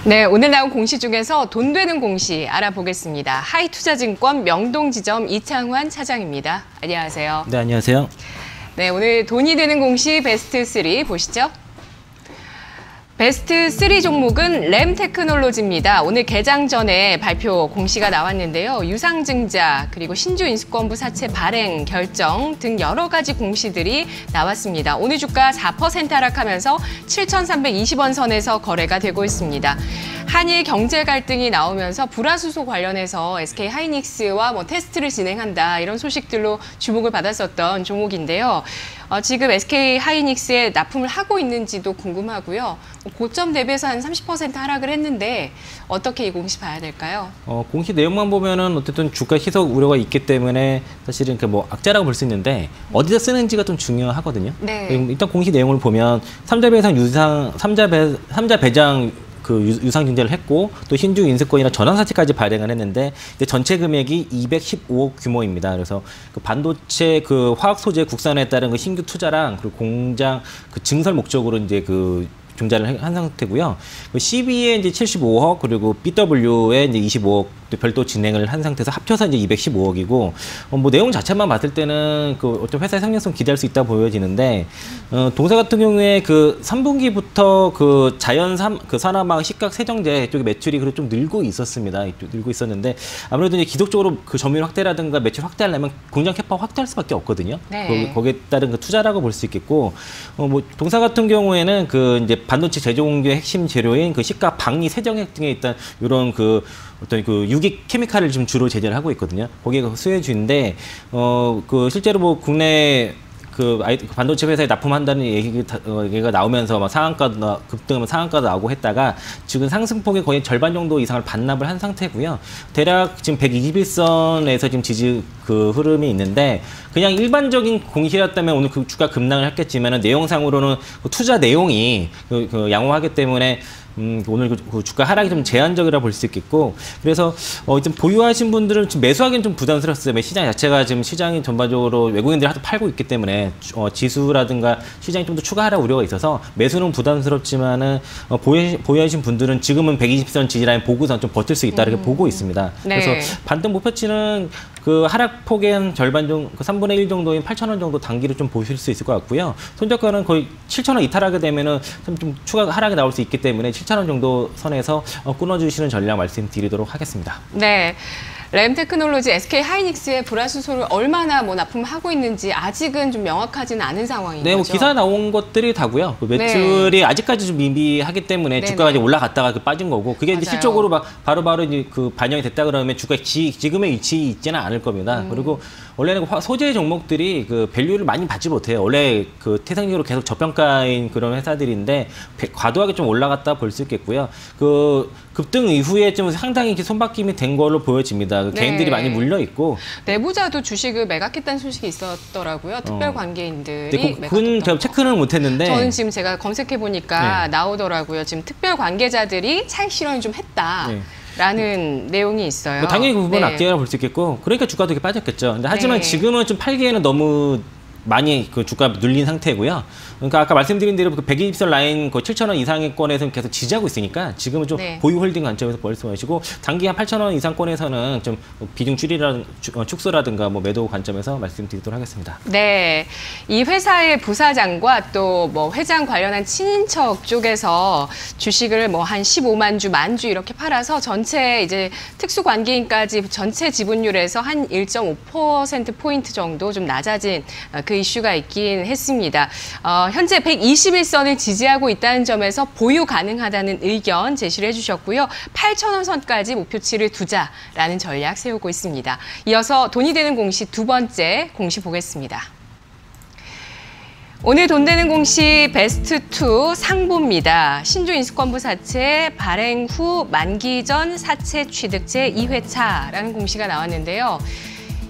네, 오늘 나온 공시 중에서 돈 되는 공시 알아보겠습니다. 하이투자증권 명동지점 이창환 차장입니다. 안녕하세요. 네, 안녕하세요. 네, 오늘 돈이 되는 공시 베스트 3 보시죠. 베스트 3 종목은 램테크놀로지입니다. 오늘 개장 전에 발표 공시가 나왔는데요. 유상증자, 그리고 신주인수권부 사채 발행 결정 등 여러 가지 공시들이 나왔습니다. 오늘 주가 4% 하락하면서 7,320원 선에서 거래가 되고 있습니다. 한일 경제 갈등이 나오면서 불화수소 관련해서 SK 하이닉스와 테스트를 진행한다, 이런 소식들로 주목을 받았었던 종목인데요. 지금 SK 하이닉스에 납품을 하고 있는지도 궁금하고요. 고점 대비해서 한 30% 하락을 했는데 어떻게 이 공시 봐야 될까요? 공시 내용만 보면은 어쨌든 주가 희석 우려가 있기 때문에 사실은 악재라고 볼 수 있는데 어디서 쓰는지가 좀 중요하거든요. 네. 일단 공시 내용을 보면 3자 배당 유상증자를 했고, 또 신주 인수권이나 전환사채까지 발행을 했는데, 전체 금액이 215억 규모입니다. 그래서 반도체 화학 소재 국산화에 따른 신규 투자랑 그리고 공장 증설 목적으로 증자를 한 상태고요. CB에 75억, 그리고 BW에 25억 별도 진행을 한 상태에서 합쳐서 215억이고, 내용 자체만 봤을 때는 어떤 회사의 상승성 기대할 수 있다 보여지는데, 동사 같은 경우에 3분기부터 산화막 식각 세정제 쪽의 매출이 좀 늘고 있었습니다. 늘고 있었는데, 아무래도 기독적으로 점유율 확대라든가 매출 확대하려면 공장 캐파 확대할 수밖에 없거든요. 네. 거기에 따른 투자라고 볼 수 있겠고, 동사 같은 경우에는 반도체 제조 공정의 핵심 재료인 식각, 방리, 세정액 등에 있던 이런 어떤 유기 케미칼을 지금 주로 제작을 하고 있거든요. 거기가 수혜주인데, 실제로 국내 반도체 회사에 납품한다는 얘기가 나오면서 급등하면 상한가도 나오고 했다가, 지금 상승폭의 거의 절반 정도 이상을 반납을 한 상태고요. 대략 지금 121선에서 지금 지지 흐름이 있는데, 그냥 일반적인 공시였다면 오늘 주가 급락을 했겠지만, 내용상으로는 투자 내용이 양호하기 때문에 오늘 주가 하락이 좀 제한적이라 볼 수 있겠고, 그래서 좀 보유하신 분들은 지금 매수하기는 좀 부담스럽습니다. 시장 자체가 지금 시장이 전반적으로 외국인들이 하도 팔고 있기 때문에 지수라든가 시장이 좀 더 추가 하락 우려가 있어서 매수는 부담스럽지만은 보유하신 분들은 지금은 120선 지지라인 보고선 좀 버틸 수 있다, 이렇게 보고 있습니다. 네. 그래서 반등 목표치는 하락폭의 한 절반 정도, 3분의 1 정도인 8,000원 정도 단기로 좀 보실 수 있을 것 같고요. 손절가는 거의 7,000원 이탈하게 되면은 좀 추가 하락이 나올 수 있기 때문에 7,000원 정도 선에서 끊어주시는 전략 말씀드리도록 하겠습니다. 네. 램테크놀로지 SK 하이닉스의 불화수소를 얼마나 납품하고 있는지 아직은 좀 명확하지는 않은 상황인 네, 거죠? 기사 나온 것들이 다고요. 매출이 아직까지 좀 미비하기 때문에 주가가 이제 올라갔다가 빠진 거고, 그게 이제 실적으로 바로바로 이제 반영이 됐다 그러면 주가 지금의 위치에 있지는 않을 겁니다. 그리고 원래는 소재 종목들이 밸류를 많이 받지 못해요. 원래 태생적으로 계속 저평가인 그런 회사들인데 과도하게 좀 올라갔다 볼 수 있겠고요. 급등 이후에 좀 상당히 손바뀜이 된 걸로 보여집니다. 개인들이 많이 물려 있고, 내부자도 주식을 매각했다는 소식이 있었더라고요. 특별 관계인들이. 그건 제가 체크는 못했는데, 저는 지금 제가 검색해 보니까 나오더라고요. 지금 특별 관계자들이 차익 실현을 좀 했다. 라는 내용이 있어요. 당연히 그 부분은 악재라고 볼 수 있겠고, 그러니까 주가도 이렇게 빠졌겠죠. 근데 하지만 지금은 좀 팔기에는 너무 많이 주가 눌린 상태고요. 그러니까 아까 말씀드린 대로 120선 라인 7,000원 이상권에서는 계속 지지하고 있으니까 지금은 좀 보유 홀딩 관점에서 말씀하시고, 단기 한 8,000원 이상권에서는 좀 비중 축소라든가 매도 관점에서 말씀드리도록 하겠습니다. 네, 이 회사의 부사장과 또 회장 관련한 친인척 쪽에서 주식을 한 15만 주, 만 주 이렇게 팔아서 전체 이제 특수관계인까지 전체 지분율에서 한 1.5% 포인트 정도 좀 낮아진 이슈가 있긴 했습니다. 현재 121선을 지지하고 있다는 점에서 보유 가능하다는 의견 제시를 해주셨고요. 8,000원 선까지 목표치를 두자라는 전략 세우고 있습니다. 이어서 돈이 되는 공시 두 번째 공시 보겠습니다. 오늘 돈 되는 공시 베스트 2 상보입니다. 신주 인수권부 사채 발행 후 만기 전 사채 취득제 2회차라는 공시가 나왔는데요.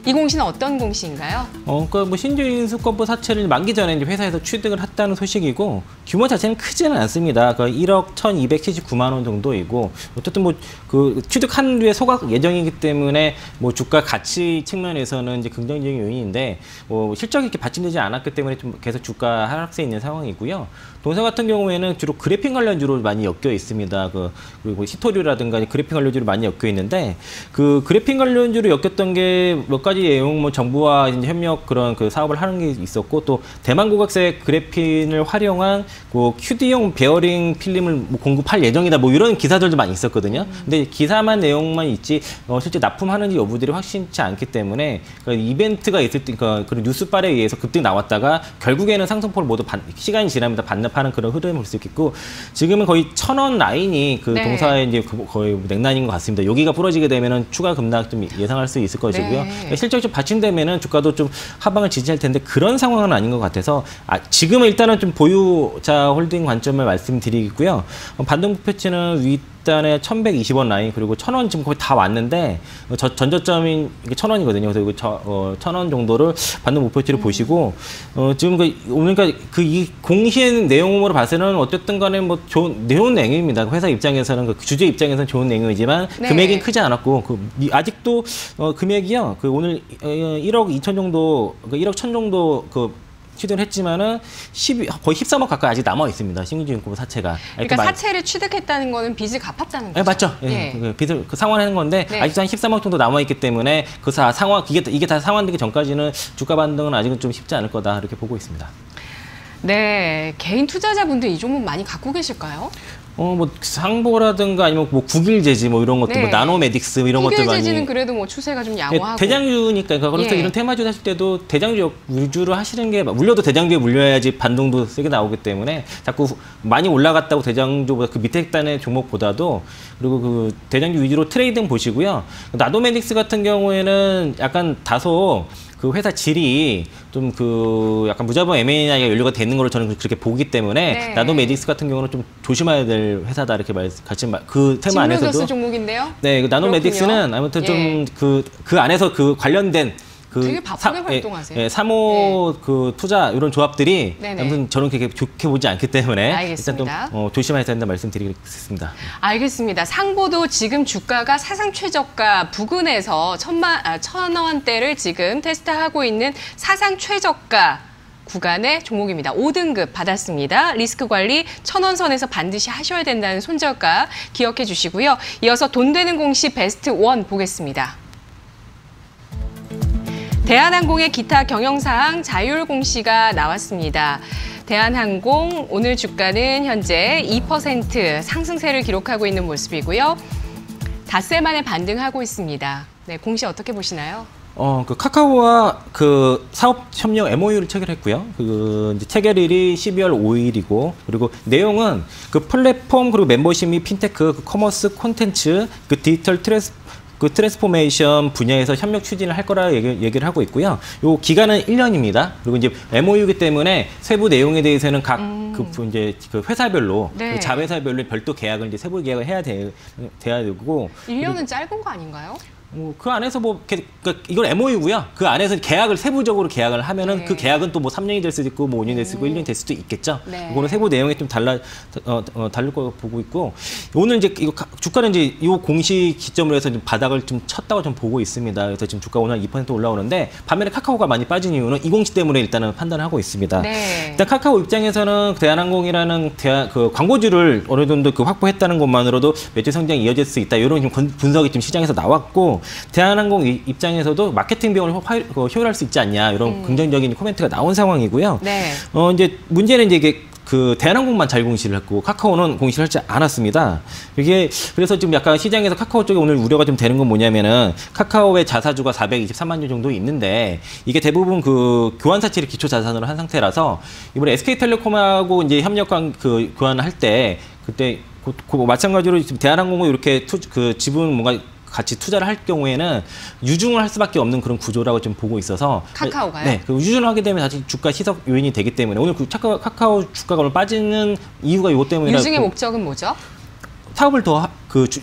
이 공시는 어떤 공시인가요? 그러니까 뭐 신주인수권부 사채를 만기 전에 이제 회사에서 취득을 했다는 소식이고 규모 자체는 크지는 않습니다. 그러니까 1억 1,279만 원 정도이고 어쨌든 뭐 그 취득한 뒤에 소각 예정이기 때문에 뭐 주가 가치 측면에서는 이제 긍정적인 요인인데 뭐 실적이 이렇게 받침되지 않았기 때문에 좀 계속 주가 하락세 있는 상황이고요. 동사 같은 경우에는 주로 그래픽 관련주로 많이 엮여 있습니다. 그리고 히토류라든가 그래픽 관련주로 많이 엮여 있는데 그 그래픽 관련주로 엮였던 게 몇 가지 내용 뭐 정부와 이제 협력 그런 그 사업을 하는 게 있었고 또 대만 고각색 그래핀을 활용한 그 QD용 베어링 필름을 뭐 공급할 예정이다 뭐 이런 기사들도 많이 있었거든요. 근데 기사만 내용만 있지 실제 납품하는지 여부들이 확실치 않기 때문에 그러니까 이벤트가 있을 때 그러니까 그런 뉴스빨에 의해서 급등 나왔다가 결국에는 상승폭을 모두 시간이 지나면 다 반납하는 그런 흐름을 볼 수 있겠고 지금은 거의 1,000원 라인이 그 네. 동사의 이제 거의 냉난인 것 같습니다. 여기가 부러지게 되면은 추가 급락 좀 예상할 수 있을 것이고요. 네. 그러니까 실적이 좀 받침되면은 주가도 좀 하방을 지지할 텐데 그런 상황은 아닌 것 같아서 지금은 일단은 좀 보유자 홀딩 관점을 말씀드리고요. 반등 목표치는 일단에 1,120원 라인 그리고 1,000원 지금 거의 다 왔는데 전저점인 이게 1,000원이거든요. 그래서 1,000원 정도를 반등 목표치를 보시고 지금 그러니까 이 공시의 내용으로 봐서는 어쨌든 간에 뭐 좋은 내용입니다. 회사 입장에서는 그 주주 입장에서는 좋은 내용이지만 네. 금액이 크지 않았고 아직도 금액이요. 그 오늘 1억 2천 정도 1억 1천 정도 취득을 했지만은 거의 13억 가까이 아직 남아 있습니다. 신규주인권 사채가. 그러니까 사채를 취득했다는 거는 빚을 갚았다는 거죠. 네, 맞죠. 예. 빚을 상환하는 건데 네. 아직도 한 13억 정도 남아 있기 때문에 그 상황 이게 다 상환되기 전까지는 주가 반등은 아직은 좀 쉽지 않을 거다 이렇게 보고 있습니다. 네, 개인 투자자분들 이 종목 많이 갖고 계실까요? 뭐 상보라든가 아니면 뭐 국일제지 뭐 이런 것도 네. 뭐 나노메딕스 뭐 이런 것들 많이. 국일제지는 그래도 뭐 추세가 좀 양호하고. 대장주니까 그래서 예. 이런 테마주 하실 때도 대장주 위주로 하시는 게 물려도 대장주에 물려야지 반등도 세게 나오기 때문에 자꾸 많이 올라갔다고 대장주보다 그 밑에 단의 종목보다도 그리고 그 대장주 위주로 트레이딩 보시고요. 나노메딕스 같은 경우에는 약간 다소 그 회사 질이 좀 약간 무자본 M&A가 연료가 되는 걸로 저는 그렇게 보기 때문에 네. 나노메딕스 같은 경우는 좀 조심해야 될 회사다 이렇게 그 테마 안에서도 직무교수 종목인데요. 네, 그 나노메딕스는 아무튼 예. 좀 그 안에서 그 관련된 되게 바쁘게 활동하세요. 예, 사모 그 투자 이런 조합들이 네네. 아무튼 저는 그렇게 좋게 보지 않기 때문에 알겠습니다. 일단 좀 조심해야 된다 말씀드리겠습니다. 알겠습니다. 상보도 지금 주가가 사상 최저가 부근에서 1,000원대를 지금 테스트하고 있는 사상 최저가 구간의 종목입니다. 5등급 받았습니다. 리스크 관리 1,000원 선에서 반드시 하셔야 된다는 손절가 기억해 주시고요. 이어서 돈 되는 공시 베스트 1 보겠습니다. 대한항공의 기타 경영사항 자율 공시가 나왔습니다. 대한항공 오늘 주가는 현재 2% 상승세를 기록하고 있는 모습이고요. 닷새 만에 반등하고 있습니다. 네, 공시 어떻게 보시나요? 그 카카오와 그 사업 협력 MOU를 체결했고요. 이제 체결일이 12월 5일이고 그리고 내용은 그 플랫폼 그리고 멤버십 및 핀테크, 그 커머스 콘텐츠, 그 디지털 트랜스포메이션 분야에서 협력 추진을 할 거라 얘기를 하고 있고요. 요 기간은 1년입니다. 그리고 이제 MOU이기 때문에 세부 내용에 대해서는 각 그 회사별로 네. 그 자회사별로 별도 계약을 이제 세부 계약을 해야 되고 1년은 짧은 거 아닌가요? 그 안에서 이건 MOU고요. 그 안에서 계약을 세부적으로 계약을 하면은 네. 그 계약은 또 뭐 3년이 될 수도 있고 뭐 5년이 될 수도 있고 1년이 될 수도 있겠죠. 네. 이거는 세부 내용이 좀 다를 거 보고 있고 오늘 이제 주가는 이제 이 공시 기점으로 해서 좀 바닥을 좀 쳤다고 좀 보고 있습니다. 그래서 지금 주가 오늘 2% 올라오는데 반면에 카카오가 많이 빠진 이유는 이 공시 때문에 일단은 판단을 하고 있습니다. 네. 일단 카카오 입장에서는 대한항공이라는 그 광고주를 어느 정도 확보했다는 것만으로도 매출 성장이 이어질 수 있다. 이런 좀 분석이 좀 시장에서 나왔고 대한항공 입장에서도 마케팅 비용을 효율할 수 있지 않냐 이런 긍정적인 코멘트가 나온 상황이고요. 네. 이제 문제는 이제 이게 그 대한항공만 잘 공시를 했고 카카오는 공시를 하지 않았습니다. 이게 그래서 지금 약간 시장에서 카카오 쪽에 오늘 우려가 좀 되는 건 뭐냐면은 카카오의 자사주가 423만 주 정도 있는데 이게 대부분 그 교환 사채를 기초 자산으로 한 상태라서 이번에 SK텔레콤하고 이제 교환을 할 때 그때 마찬가지로 지금 대한항공은 이렇게 지분 뭔가 같이 투자를 할 경우에는 유증을 할 수밖에 없는 그런 구조라고 좀 보고 있어서 카카오가요? 네, 그 유증을 하게 되면 다시 주가 희석 요인이 되기 때문에 오늘 카카오 주가가 오늘 빠지는 이유가 이거 때문이라. 유증의 목적은 뭐죠? 사업을 더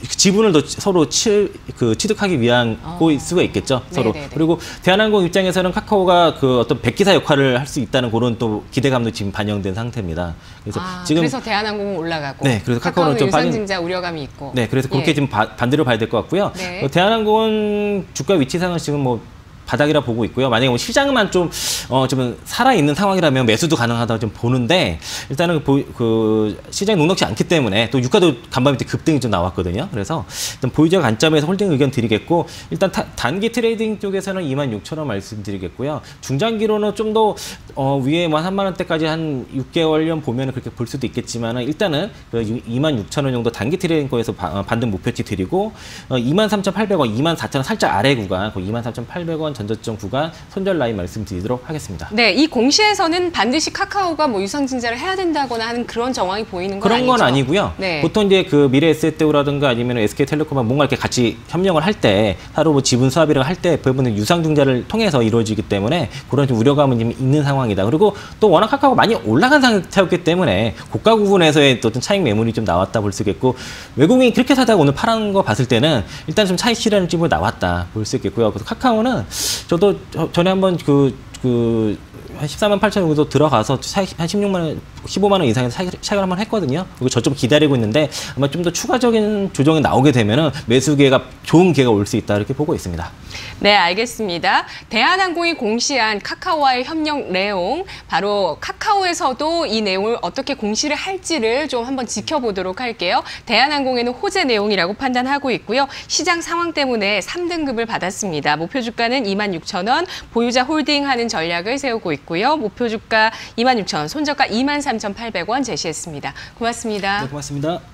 지분을 더 서로 취득하기 위한 거일 수가 있겠죠. 서로. 네네네. 그리고 대한항공 입장에서는 카카오가 그 어떤 백기사 역할을 할 수 있다는 그런 또 기대감도 지금 반영된 상태입니다. 그래서 지금 그래서 대한항공은 올라가고 네, 그래서 카카오는 좀 유상증자 우려감이 있고. 네, 그래서 그렇게 예. 지금 반대로 봐야 될 것 같고요. 네. 대한항공은 주가 위치상은 지금 뭐 바닥이라 보고 있고요. 만약에 뭐 시장만 좀 살아있는 상황이라면 매수도 가능하다고 좀 보는데, 일단은 그 시장이 녹록지 않기 때문에 또 유가도 간밤 밑에 급등이 좀 나왔거든요. 그래서 일단 보유자 관점에서 홀딩 의견 드리겠고, 일단 단기 트레이딩 쪽에서는 26,000원 말씀드리겠고요. 중장기로는 좀 더 위에 뭐 3만 원대까지 한 6개월년 보면 그렇게 볼 수도 있겠지만, 일단은 그 26,000원 정도 단기 트레이딩 거에서 반등 목표치 드리고, 23,800원, 24,000원 살짝 아래 구간, 그 23,800원 전저점 구간 손절 라인 말씀드리도록 하겠습니다. 네, 이 공시에서는 반드시 카카오가 뭐 유상증자를 해야 된다거나 하는 그런 정황이 보이는 건 그런 아니죠? 건 아니고요. 네. 보통 이제 그 미래에셋대우라든가 아니면 SK텔레콤이 뭔가 이렇게 같이 협력을 할 때, 서로 뭐 지분 수합이라고 할 때 부분은 유상증자를 통해서 이루어지기 때문에 그런 좀 우려감은 좀 있는 상황이다. 그리고 또 워낙 카카오가 많이 올라간 상태였기 때문에 고가 구간에서의 또 어떤 차익 매물이 좀 나왔다 볼 수 있겠고, 외국인이 그렇게 사다가 오늘 파란 거 봤을 때는 일단 좀 차익 실현을 좀 나왔다 볼 수 있겠고요. 그래서 카카오는 저도 전에 한번 한 14만 8천 정도 들어가서 한 16만 원, 15만 원 이상의 차익을 한번 했거든요. 그리고 저점 기다리고 있는데 아마 좀 더 추가적인 조정이 나오게 되면은 매수 기회가 좋은 기회가 올 수 있다 이렇게 보고 있습니다. 네, 알겠습니다. 대한항공이 공시한 카카오와의 협력 내용, 바로 카카오에서도 이 내용을 어떻게 공시를 할지를 좀 한번 지켜보도록 할게요. 대한항공에는 호재 내용이라고 판단하고 있고요. 시장 상황 때문에 3등급을 받았습니다. 목표 주가는 26,000원, 보유자 홀딩하는 전략을 세우고 있고요. 목표 주가 26,000원, 손저가 23,800원 제시했습니다. 고맙습니다. 네, 고맙습니다.